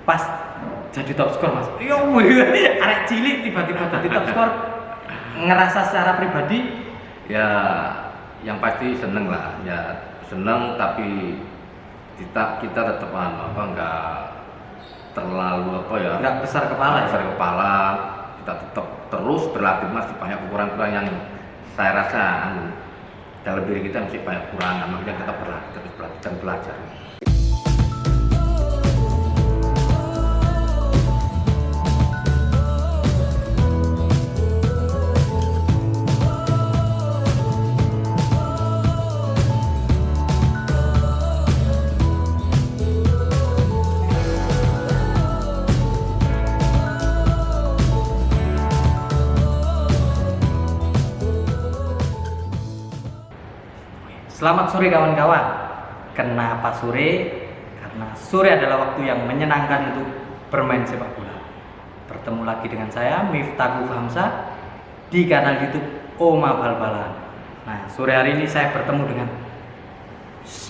pas jadi top skor mas. Yo, arek cilik tiba-tiba jadi top skor, ngerasa secara pribadi? Ya, yang pasti seneng lah. Ya seneng, tapi kita tetap nggak terlalu Nggak besar kepala. besar kepala. Kita tetap terus berlatih, masih banyak kekurangan yang saya rasa dalam diri kita masih banyak kekurangan, makanya kita berlatih terus berlatih dan belajar. Selamat sore kawan-kawan. Kenapa sore? Karena sore adalah waktu yang menyenangkan untuk bermain sepak bola. Bertemu lagi dengan saya Miftahul Hamzah di kanal YouTube Oma Bal-Balan. Nah, sore hari ini saya bertemu dengan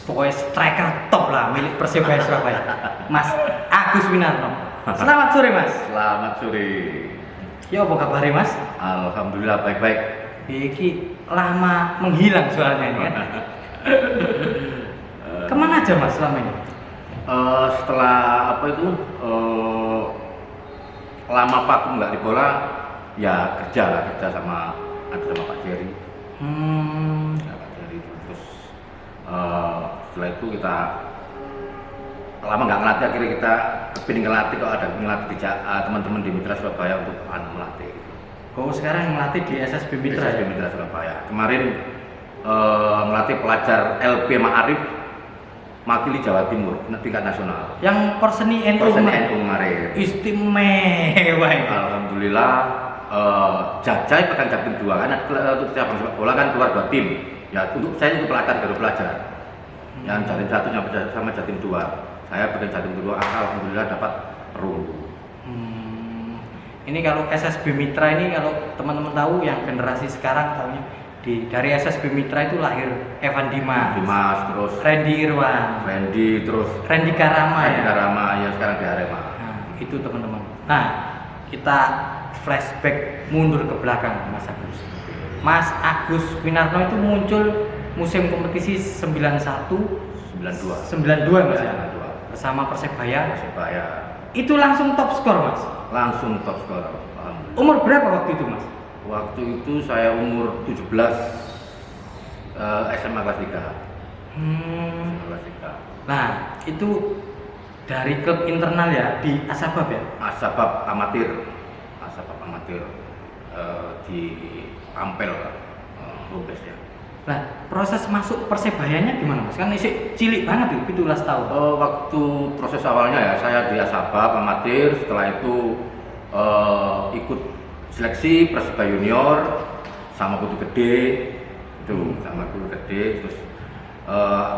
pokoknya striker top lah milik Persebaya Surabaya, Mas Agus Winarno. Selamat sore Mas. Selamat sore. Ya apa kabar Mas? Alhamdulillah baik-baik. Iki lama menghilang soalnya ini kan. Kemana aja mas selama ini? Setelah lama vakum nggak di bola, ya kerja sama Pak Jerry. Ya, Pak Jerry terus setelah itu kita lama nggak ngelatih, akhirnya kita kepingin ngelatih, kok ada ngelatih di teman-teman di Mitra Surabaya untuk melatih. Oh sekarang melatih di SSB Mitra. SSB Mitra Surabaya. Kemarin melatih pelajar LP Ma'arif mewakili Jawa Timur tingkat nasional. Yang Perseni NU kemarin. Istimewa. Alhamdulillah. Jajai pekan Jatim 2 kan untuk cabang sepak bola kan keluar 2 tim. Ya untuk saya itu baru pelajar. Yang Jatim 1 sama Jatim 2. Saya pekan Jatim 2 alhamdulillah dapat perunggu. Ini kalau SSB Mitra ini kalau teman-teman tahu yang generasi sekarang tahunya dari SSB Mitra itu lahir Evan Dimas, terus Randy Irwan, Randy Karama ya sekarang di Arema. Nah, itu teman-teman. Nah, kita flashback mundur ke belakang Mas Agus. Mas Agus Winarno itu muncul musim kompetisi 92 Mas ya. Bersama Persebaya. Itu langsung top skor Mas. Langsung top skor. Umur berapa waktu itu Mas? Waktu itu saya umur 17, SMA kelas 3. Kelas 3. Nah, itu dari klub internal ya di Asabab ya? Asabab amatir di Ampel, Lubes ya. Nah, proses masuk Persebayanya gimana Mas? Kan isi cilik banget itu 17 tahun. Waktu proses awalnya ya saya di Asabab amatir, setelah itu ikut seleksi Persebaya Junior sama Kutu Gede terus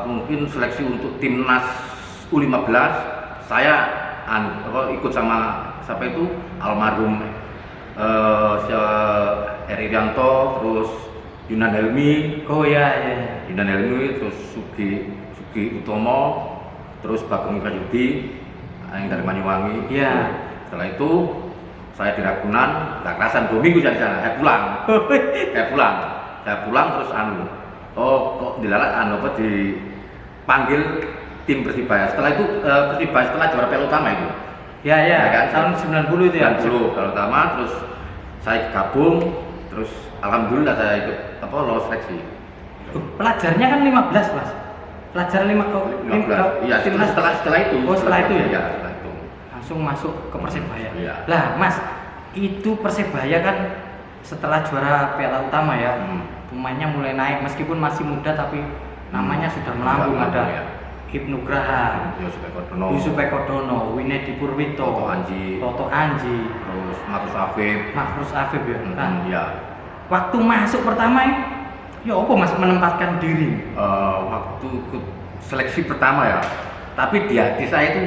mungkin seleksi untuk timnas U15 saya ikut sama siapa itu almarhum Irianto, terus Yunan Helmi. Yunan Helmi, terus Sugi Utomo, terus Bagong Prayudi yang dari Banyuwangi. Setelah itu saya di Ragunan, nggak kerasan 2 minggu di sana. Saya pulang terus kok dilalat dipanggil tim Persibaya. Setelah itu Persibaya setelah juara Piala Utama itu. Kan? Tahun 90 itu ya. 90 Piala Utama, terus saya gabung, terus alhamdulillah saya ikut lolos seleksi. Pelajarnya kan 15 Mas. Pelajar 15. Iya, setelah itu. Setelah itu ya. Setelah itu. Langsung masuk ke Persebaya. Iya. Lah Mas, itu Persebaya kan setelah juara Piala Utama ya, pemainnya mulai naik meskipun masih muda tapi namanya sudah melambung. Ada ya. Ibnu Graham, Yusuf Ekodono, Winedi Purwito, Toto Anji, terus Makrus Afif ya. Ya. Waktu masuk pertama ya apa Mas menempatkan diri? Waktu ikut seleksi pertama ya. Tapi di hati saya itu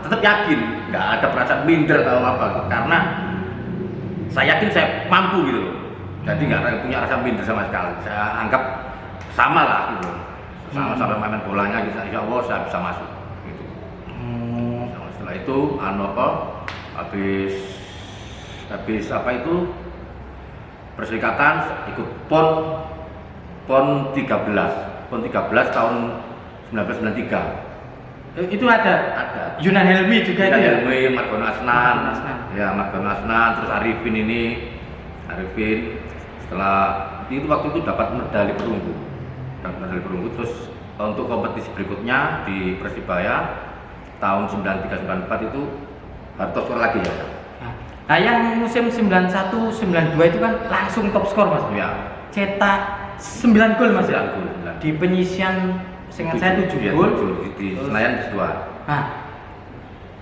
tetap yakin, nggak ada perasaan minder atau apa, karena saya yakin saya mampu gitu loh. Jadi nggak ada punya rasa minder sama sekali. Saya anggap sama lah gitu. Sama main bolanya, insya Allah saya bisa masuk. Gitu. Setelah itu habis apa itu perserikatan ikut PON 13 tahun 1993. Itu ada Yunan Helmi juga itu ya? Helmi, Margono Asnan. Asnan. Ya, Margono Asnan, terus Arifin setelah itu waktu itu dapat medali perunggu. Terus untuk kompetisi berikutnya di Persibaya tahun 93-94 itu top skor lagi ya. Nah, yang musim 91-92 itu kan langsung top skor Mas. Ya. Cetak 9 gol Mas. 9 gol. Di penyisian seingat saya 7 gol di Senayan 2. Nah,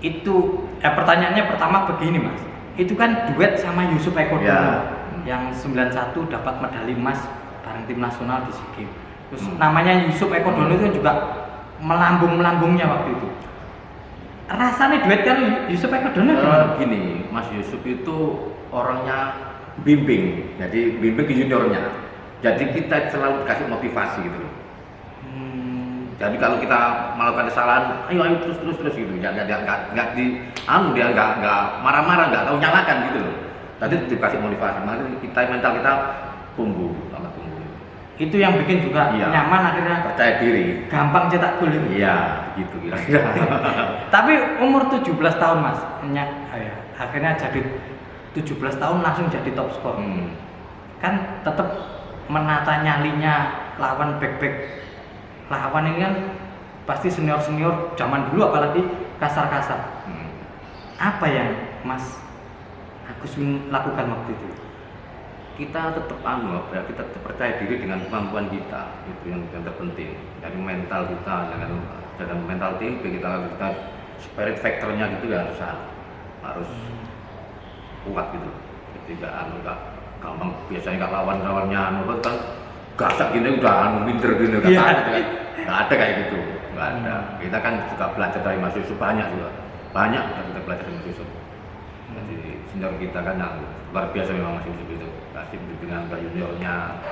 itu pertanyaannya pertama begini Mas. Itu kan duet sama Yusuf Eko Dono yang 91 dapat medali emas bareng tim nasional di SEA Games. Terus namanya Yusuf Eko Dono itu juga melambungnya waktu itu. Rasanya duet kan Yusuf Eko Dono gini, Mas Yusuf itu orangnya bimbing, jadi bimbing ke juniornya. Jadi kita selalu kasih motivasi gitu loh. Jadi kalau kita melakukan kesalahan, ayo terus gitu. Dia nggak marah-marah, nggak tahu nyalakan gitu loh. Tadi dikasih motivasi, makanya mental kita tumbuh. Itu yang bikin juga nyaman, akhirnya percaya diri, gampang cetak gol itu. Iya, gitu kira-kira. Tapi umur 17 tahun Mas, akhirnya jadi 17 tahun langsung jadi top skor. Kan tetap menata nyalinya lawan back lawan ini kan pasti senior zaman dulu, apalagi kasar. Apa yang Mas Agus lakukan waktu itu? Kita tetap kita tetap percaya diri dengan kemampuan kita, itu yang terpenting. Dari mental kita, dengan mental tim kita spirit factornya gitu ya harus kuat gitu. Jadi nggak gampang, biasanya lawannya kan gasak gini udah minder gini, nggak ada kayak gitu, nggak ada. Kita kan juga belajar dari Mas Yusuf, banyak kita belajar dari Mas Yusuf. Jadi senior kita kan yang luar biasa memang Mas Yusuf itu, kasih bimbingan ke juniornya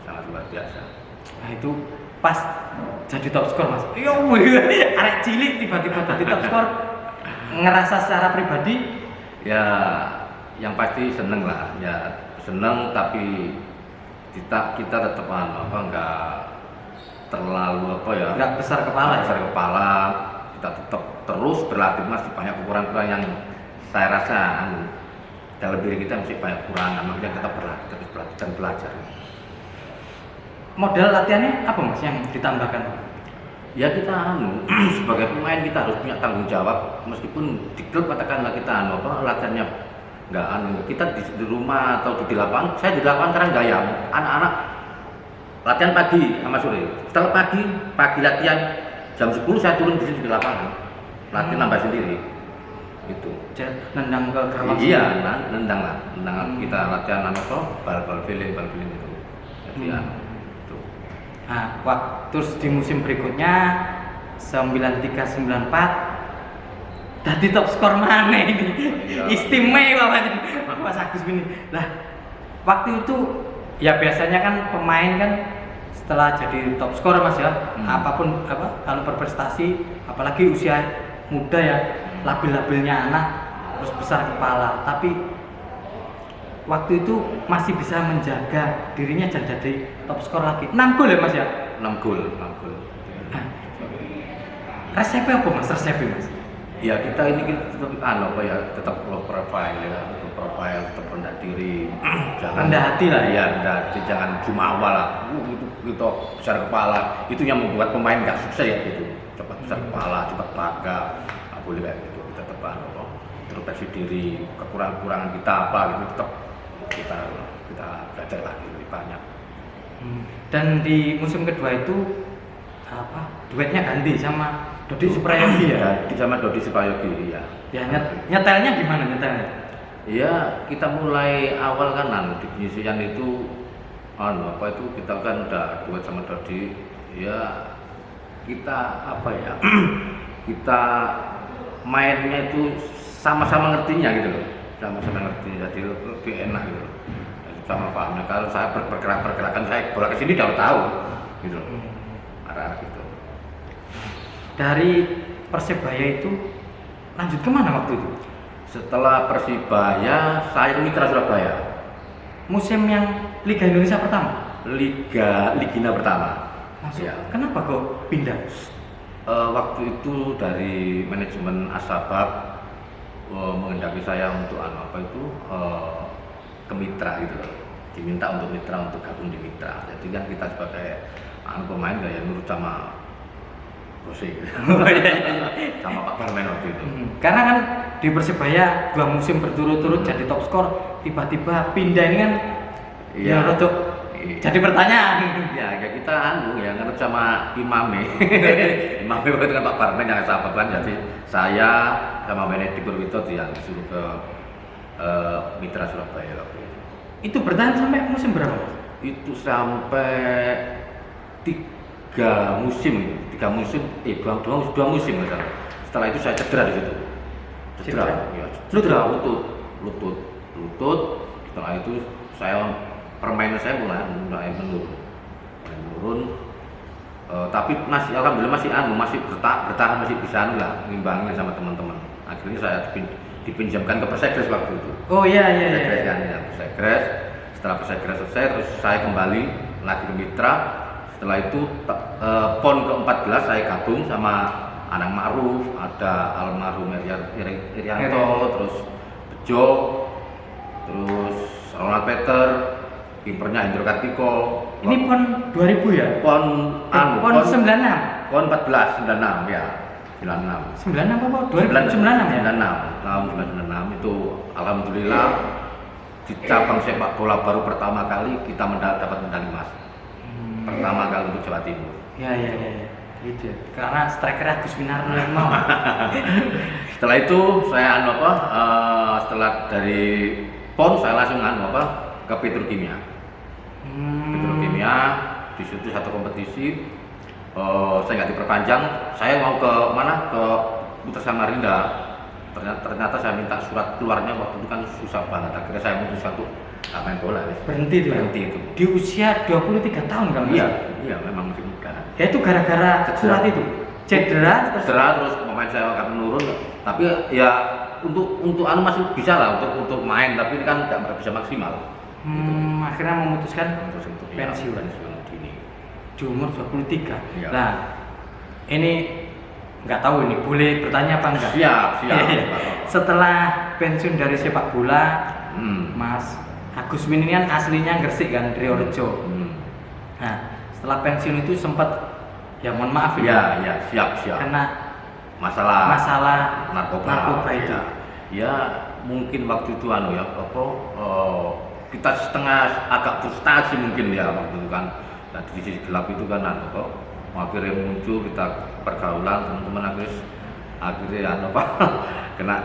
sangat luar biasa. Nah itu pas jadi top skor Mas, arek cilik tiba-tiba jadi top skor, ngerasa secara pribadi ya yang pasti seneng lah, ya seneng, tapi kita tetap nggak terlalu nggak besar kepala, kita tetap terus berlatih, masih banyak kekurangan yang saya rasa dalam diri kita masih banyak kekurangan, makanya kita terus berlatih dan belajar. Modal latihannya apa Mas yang ditambahkan? Ya kita sebagai pemain kita harus punya tanggung jawab, meskipun di klub katakanlah kita latihannya nggak kita di rumah atau di lapangan. Saya di lapangan sekarang gaya anak-anak latihan pagi sama sore. Setelah pagi latihan jam 10 saya turun di sini di lapangan, latihan nambah sendiri. Itu. Nendang ke gawang. Iya, nendang kita latihan bal feeling itu. Jadi itu. Nah, terus di musim berikutnya 93-94 jadi top skor mana ini? Iya. Istimewa banget Mas Agus ini. Lah, waktu itu ya biasanya kan pemain kan setelah jadi top skor Mas ya, apapun kalau berprestasi, apalagi usia muda ya, labil-labilnya anak terus besar kepala, tapi waktu itu masih bisa menjaga dirinya dan jadi top skor lagi. 6 gol ya Mas ya? 6 gol. Nah, resepnya apa Mas? Ya kita ini tetap low profile ya, tetap rendah diri, jangan rendah hati lah ya, rendah hati, jangan jumawa lah, gitu besar kepala, itu yang membuat pemain nggak sukses ya gitu, cepat besar kepala, cepat bangga, nggak boleh kayak gitu. Kita tetap introspeksi diri, kekurangan kita apa gitu, tetap kita belajar lagi lebih banyak. Dan di musim kedua itu duetnya ganti sama Dodi Suprayogi ya? Sama Dodi Suprayogi, iya. Ya nyetelnya gimana nyetelnya? Iya, kita mulai awal kan di penyisian itu kita kan udah duet sama Dodi. Ya kita kita mainnya itu sama-sama ngertinya gitu loh. Sama-sama ngerti, jadi lebih enak gitu loh. Sama pahamnya, kalau saya pergerakan saya bola kesini udah tahu gitu loh. Arah gitu. Dari Persebaya itu lanjut kemana waktu itu? Setelah Persibaya, saya ke Mitra Surabaya. Musim yang Liga Indonesia pertama? Liga Ligina pertama. Masuk. Ya. Kenapa kok pindah? Waktu itu dari manajemen Asabab mengendaki saya untuk ke Mitra gitu loh. Diminta untuk Mitra, untuk gabung di Mitra. Jadi kan kita sebagai pemain ya nurut sama Jose gitu. Sama Pak Parmen waktu itu. Karena kan di Persibaya 2 musim berturut-turut jadi top skor, tiba-tiba pindah ini kan ya rodok jadi pertanyaan. Ya kita nurut sama Imame. Imame waktu itu kan Pak Parmen yang sahabat kan, jadi saya sama Benedict Purwito yang disuruh ke Mitra Surabaya waktu itu. Itu bertahan sampai musim berapa? Itu sampai 2 musim misalnya. Setelah itu saya cedera di situ. Cedera lutut. Setelah itu permainan saya mulai menurun. Tapi alhamdulillah masih bertahan, masih bisa ngimbangin sama teman-teman. Akhirnya saya dipinjamkan ke Persegres waktu itu. Oh iya. Persegres. Setelah Persegres selesai, terus saya kembali lagi ke Mitra. Setelah itu PON ke-14 saya gabung sama Anang Ma'ruf, ada almarhum Irianto, terus Bejo, terus Ronald Peter, kipernya Hendro Kartiko. Ini PON 2000 ya? PON 96. PON 14 96 ya. 96. 96 apa? 2096 ya? 96. Tahun 1996 itu alhamdulillah di cabang sepak bola baru pertama kali kita dapat medali emas. Pertama kali untuk Jawa Timur. Ya. Gitu. Karena striker Agus Winarno yang mau. Setelah itu saya setelah dari PON saya langsung ke Petrokimia. Petrokimia di situ satu kompetisi. Saya nggak diperpanjang. Saya mau ke mana? Ke Putra Samarinda. Ternyata saya minta surat keluarnya waktu itu kan susah banget. Akhirnya saya memutuskan untuk main bola. Berhenti itu. Di usia 23 tahun kan? Iya, memang masih muda. Ya itu gara-gara surat itu. Cedera terus pemain saya akan menurun. Tapi ya untuk masih bisa lah untuk main, tapi ini kan nggak bisa maksimal. Akhirnya memutuskan pensiun dini. Di umur 23. Iya. Nah, ini nggak tahu ini boleh bertanya apa enggak? Siap. Setelah pensiun dari sepak bola, Mas Agus Win ini kan aslinya Gresik kan, Riorejo. Nah, setelah pensiun itu sempat ya mohon maaf ya. Siap. Kena masalah narkoba itu. Ya mungkin waktu itu kita setengah agak frustasi mungkin ya waktu itu kan. Nah, di sisi gelap itu kan akhirnya muncul kita pergaulan teman-teman akhirnya kena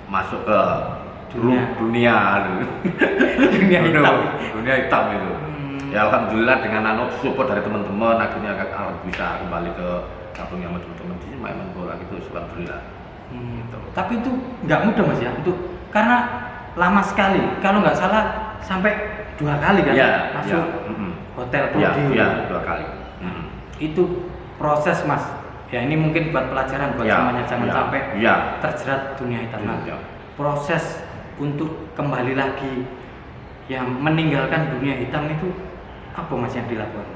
masuk ke dunia hitam itu. Ya alhamdulillah dengan support dari teman-teman akhirnya bisa kembali ke kampung yang teman-teman di sini main bola gitu, alhamdulillah. Gitu. Tapi itu nggak mudah Mas ya, karena lama sekali, kalau nggak salah sampai 2 kali kan masuk hotel Prodi. Iya, 2 kali. Itu proses Mas. Ya ini mungkin buat pelajaran buat semuanya, jangan sampai terjerat dunia hitam. Proses untuk kembali lagi yang meninggalkan dunia hitam itu apa Mas yang dilakukan?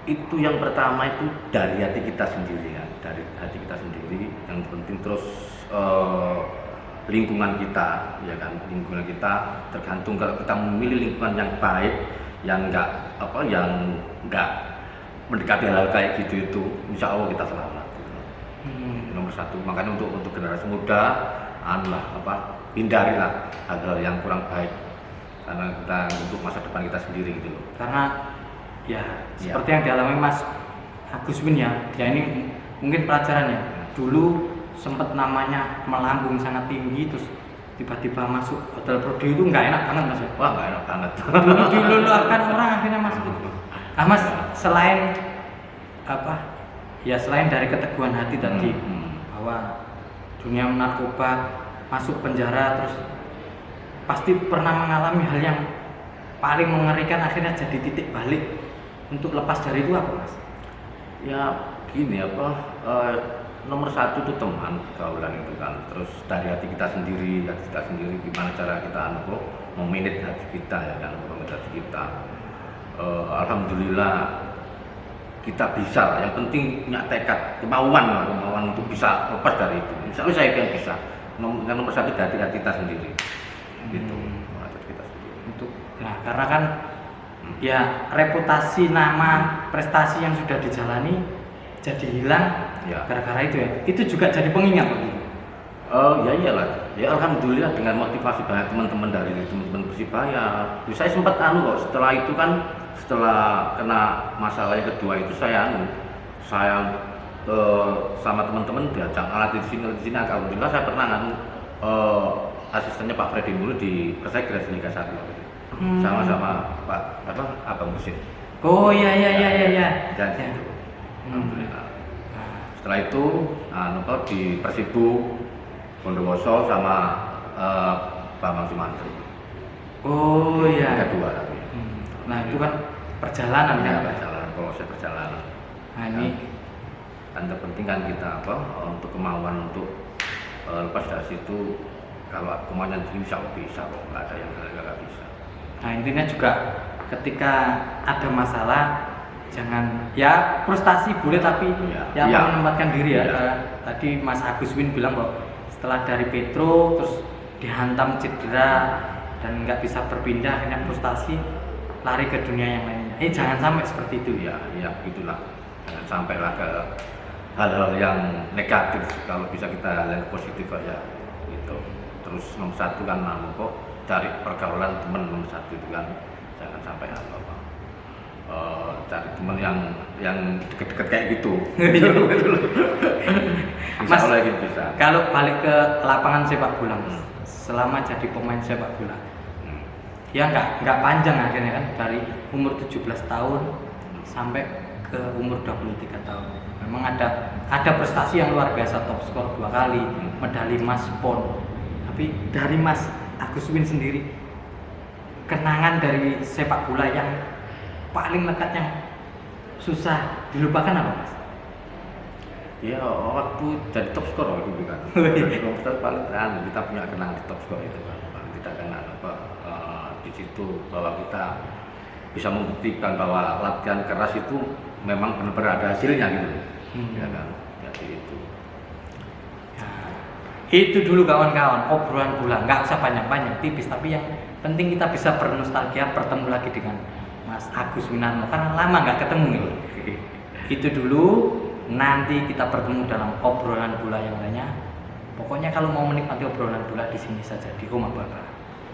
Itu yang pertama itu dari hati kita sendiri ya, dari hati kita sendiri yang penting, terus lingkungan kita ya kan, lingkungan kita tergantung kalau kita memilih lingkungan yang baik, yang enggak mendekati hal kayak gitu itu insya Allah kita selamat gitu. Nomor 1, makanya untuk generasi muda hindarilah hal-hal yang kurang baik karena kita untuk masa depan kita sendiri gitu loh. Karena seperti yang dialami Mas Agus Win ya ini mungkin pelajarannya. Dulu sempat namanya melambung sangat tinggi, terus tiba-tiba masuk hotel Prodi itu nggak enak banget Mas. Wah, nggak enak banget. Dulu diluluhkan orang akhirnya masuk. Mas, selain selain dari keteguhan hati tadi bahwa dunia narkoba, masuk penjara, terus pasti pernah mengalami hal yang paling mengerikan akhirnya jadi titik balik untuk lepas dari itu apa Mas? Ya gini nomor satu itu teman pergaulan itu kan. Terus dari hati kita sendiri gimana cara kita memanage hati kita ya kan, memanage hati kita. Alhamdulillah kita bisa. Yang penting punya tekad, kemauan untuk bisa lepas dari itu. Misalnya saya yang bisa. Nomor satu dari hati kita sendiri. Gitu. Hati kita sendiri. Nah, karena kan ya reputasi, nama, prestasi yang sudah dijalani jadi hilang Ya. gara-gara itu ya. Itu juga jadi pengingat begitu. Ya iyalah. Ya alhamdulillah dengan motivasi banyak teman-teman dari teman-teman Persibaya. Saya sempat kok setelah itu kan, setelah kena masalah yang kedua itu saya sama teman-teman diajak alat di sini. Alhamdulillah saya pernah asistennya Pak Freddy Mulu di Persegres Liga 1 sama Pak Abang Musin. Oh iya. Dan itu alhamdulillah. Setelah itu di Persibu Bondowoso sama Bambang Sumantri. Oh iya. Kedua tapi. Nah itu kan perjalanan Ya, kan. proses perjalanan. Nah ini Kan terpenting kan kita untuk kemauan untuk lepas dari situ. Kalau kemauan bisa kok, nggak ada yang nggak bisa. Nah intinya juga ketika ada masalah jangan ya frustasi boleh tapi Ya. menempatkan diri ya. Ya. Tadi Mas Agus Win bilang kok setelah dari Petro terus dihantam cedera dan nggak bisa berpindah akhirnya frustasi lari ke dunia yang lainnya. Jangan sampai seperti itu ya. Ya itulah. Jangan sampailah ke hal-hal yang negatif. Kalau bisa kita yang positif aja gitu. Terus nomor satu kan kok cari pergaulan teman nomor satu itu kan, jangan sampai cari teman yang deket-deket kayak gitu. Mas, Insya Allah bisa. kalau balik ke lapangan sepak bola, selama jadi pemain sepak bola, ya nggak panjang akhirnya kan dari umur 17 tahun sampai ke umur 23 tahun. Memang ada prestasi yang luar biasa, top skor 2 kali, medali emas PON. Tapi dari Mas Agus Win sendiri, kenangan dari sepak bola yang paling lekat yang susah dilupakan apa Mas? Ya waktu jadi top skor waktu itu kan. Kita paling kita punya kenangan di top skor itu kan. Paling tidak kenal di situ bahwa kita bisa membuktikan bahwa latihan keras itu memang benar-benar ada hasilnya gitu. Ya kan. Jadi itu. Itu dulu kawan-kawan obrolan bola, nggak usah panjang-panjang, tipis, tapi yang penting kita bisa bernostalgia bertemu lagi dengan Mas Agus Winarno karena lama nggak ketemu. Itu dulu, nanti kita bertemu dalam obrolan bola yang lainnya. Pokoknya kalau mau menikmati obrolan bola di sini saja di rumah Bapak.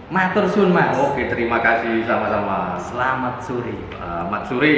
Matur suwun Mas. Oke, terima kasih sama-sama. Selamat sore. Selamat sore.